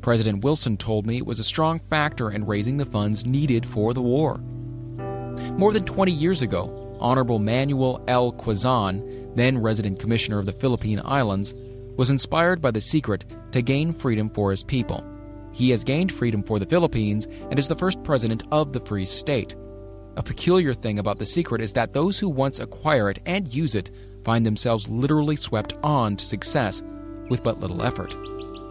President Wilson told me it was a strong factor in raising the funds needed for the war. More than 20 years ago, Honorable Manuel L. Quezon, then resident commissioner of the Philippine Islands, was inspired by the secret to gain freedom for his people. He has gained freedom for the Philippines and is the first president of the Free State. A peculiar thing about the secret is that those who once acquire it and use it find themselves literally swept on to success with but little effort,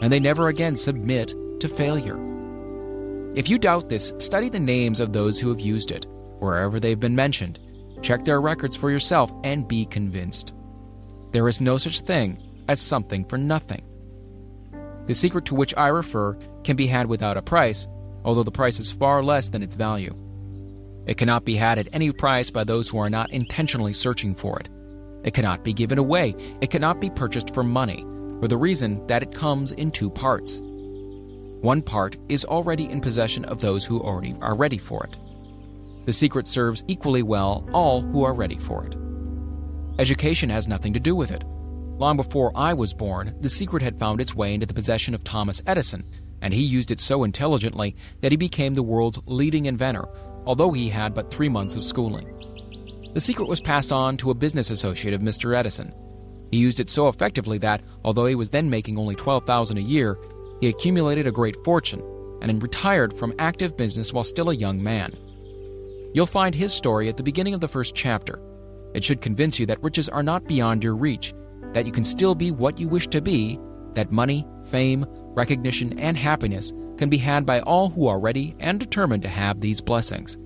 and they never again submit to failure. If you doubt this, study the names of those who have used it, wherever they've been mentioned. Check their records for yourself and be convinced. There is no such thing as something for nothing. The secret to which I refer can be had without a price, although the price is far less than its value. It cannot be had at any price by those who are not intentionally searching for it. It cannot be given away. It cannot be purchased for money, for the reason that it comes in two parts. One part is already in possession of those who already are ready for it. The secret serves equally well all who are ready for it. Education has nothing to do with it. Long before I was born, the secret had found its way into the possession of Thomas Edison, and he used it so intelligently that he became the world's leading inventor, although he had but 3 months of schooling. The secret was passed on to a business associate of Mr. Edison. He used it so effectively that, although he was then making only $12,000 a year, he accumulated a great fortune and retired from active business while still a young man. You'll find his story at the beginning of the first chapter. It should convince you that riches are not beyond your reach, that you can still be what you wish to be, that money, fame, recognition, and happiness can be had by all who are ready and determined to have these blessings.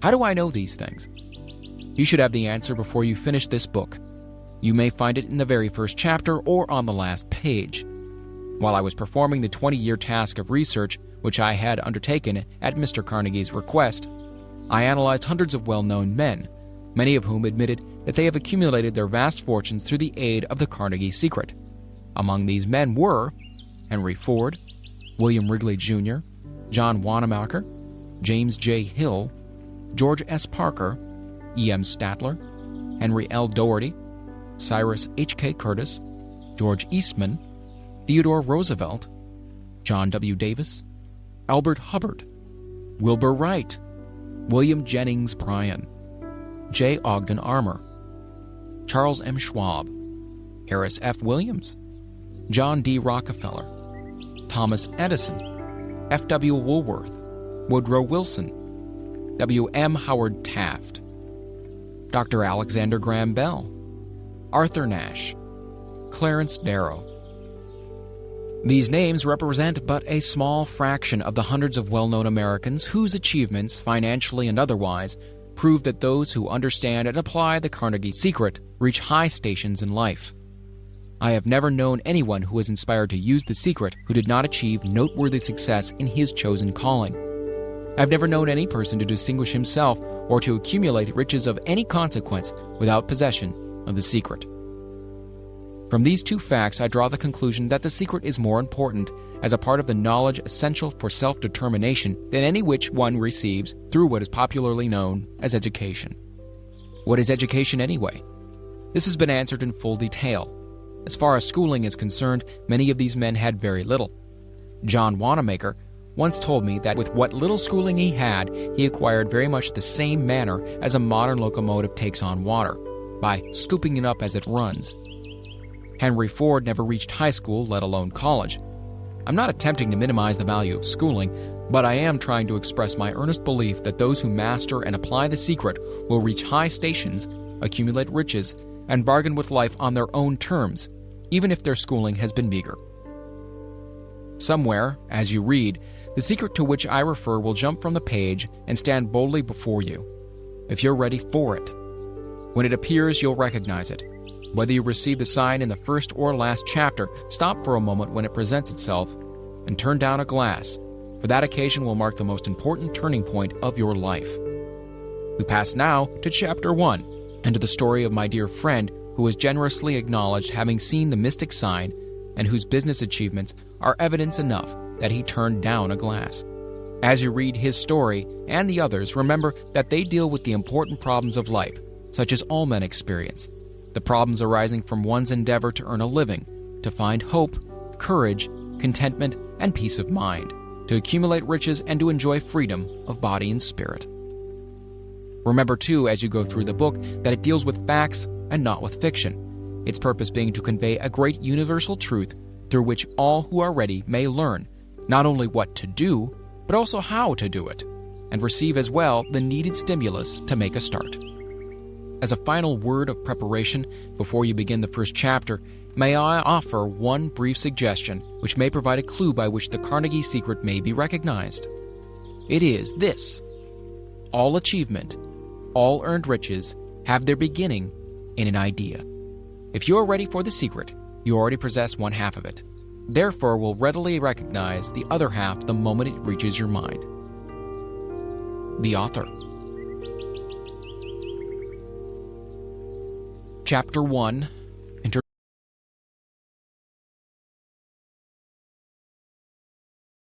How do I know these things? You should have the answer before you finish this book. You may find it in the very first chapter or on the last page. While I was performing the 20-year task of research, which I had undertaken at Mr. Carnegie's request, I analyzed hundreds of well-known men, many of whom admitted that they have accumulated their vast fortunes through the aid of the Carnegie secret. Among these men were Henry Ford, William Wrigley Jr., John Wanamaker, James J. Hill, George S. Parker, E. M. Statler, Henry L. Doherty, Cyrus H. K. Curtis, George Eastman, Theodore Roosevelt, John W. Davis, Albert Hubbard, Wilbur Wright, William Jennings Bryan, J. Ogden Armour, Charles M. Schwab, Harris F. Williams, John D. Rockefeller, Thomas Edison, F. W. Woolworth, Woodrow Wilson, W. M. Howard Taft, Dr. Alexander Graham Bell, Arthur Nash, Clarence Darrow. These names represent but a small fraction of the hundreds of well-known Americans whose achievements, financially and otherwise, prove that those who understand and apply the Carnegie secret reach high stations in life. I have never known anyone who was inspired to use the secret who did not achieve noteworthy success in his chosen calling. I've never known any person to distinguish himself or to accumulate riches of any consequence without possession of the secret. From these two facts, I draw the conclusion that the secret is more important as a part of the knowledge essential for self-determination than any which one receives through what is popularly known as education. What is education anyway? This has been answered in full detail. As far as schooling is concerned, many of these men had very little. John Wanamaker once told me that with what little schooling he had, he acquired very much the same manner as a modern locomotive takes on water, by scooping it up as it runs. Henry Ford never reached high school, let alone college. I'm not attempting to minimize the value of schooling, but I am trying to express my earnest belief that those who master and apply the secret will reach high stations, accumulate riches, and bargain with life on their own terms, even if their schooling has been meager. Somewhere, as you read, the secret to which I refer will jump from the page and stand boldly before you, if you're ready for it. When it appears, you'll recognize it. Whether you receive the sign in the first or last chapter, stop for a moment when it presents itself and turn down a glass, for that occasion will mark the most important turning point of your life. We pass now to Chapter 1, and to the story of my dear friend who has generously acknowledged having seen the mystic sign and whose business achievements are evidence enough that he turned down a glass. As you read his story and the others, remember that they deal with the important problems of life, such as all men experience. The problems arising from one's endeavor to earn a living, to find hope, courage, contentment, and peace of mind, to accumulate riches and to enjoy freedom of body and spirit. Remember, too, as you go through the book, that it deals with facts and not with fiction, its purpose being to convey a great universal truth through which all who are ready may learn not only what to do, but also how to do it, and receive as well the needed stimulus to make a start. As a final word of preparation before you begin the first chapter, may I offer one brief suggestion which may provide a clue by which the Carnegie secret may be recognized. It is this: all achievement, all earned riches have their beginning in an idea. If you are ready for the secret, you already possess one half of it. Therefore, will readily recognize the other half the moment it reaches your mind. The author. Chapter 1.